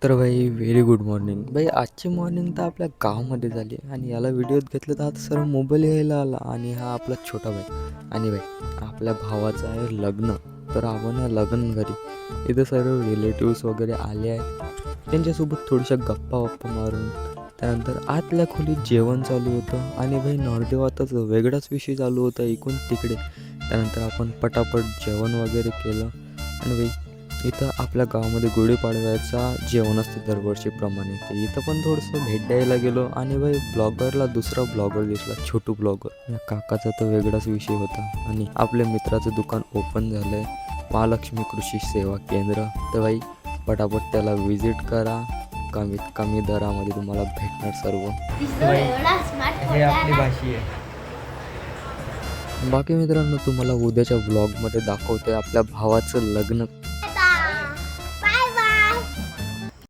तर भाई very good morning भाई. आजची मॉर्निंग तर आपल्या गावामध्ये झाली आणि याला व्हिडिओत घेतलं तर आता सर्व मोबाईल यायला आला. आणि हा आपला छोटा भाई. आणि भाई आपल्या भावाचं आहे लग्न. तर आपण आहे लग्न घरी. इथं सर्व रिलेटिव्स वगैरे आले आहेत. त्यांच्यासोबत थोड्याशा गप्पा मारून त्यानंतर आतल्या खोलीत जेवण चालू होतं. आणि भाई नॉर्देवातच वेगळाच विषय चालू होता इकडून तिकडे. त्यानंतर आपण पटापट जेवण वगैरे केलं. आणि भाई इथं आपल्या गावामध्ये गुढीपाडव्याचा जेवण असते दरवर्षीप्रमाणे. तर इथं पण थोडंसं भेट द्यायला गेलो. आणि भाई ब्लॉगरला दुसरा ब्लॉगर दिसला, छोटू ब्लॉगर. या काकाचा तर वेगळाच विषय होता. आणि आपल्या मित्राचं दुकान ओपन झालं आहे, महालक्ष्मी कृषी सेवा केंद्र. तर भाई पटापट त्याला विजिट करा. कमीत कमी दरामध्ये तुम्हाला भेटणार सर्व. हे आपली भाषी आहे. बाकी मित्रांनो, तुम्हाला उद्याच्या व्लॉगमध्ये दाखवतोय आपल्या भावाचं लग्न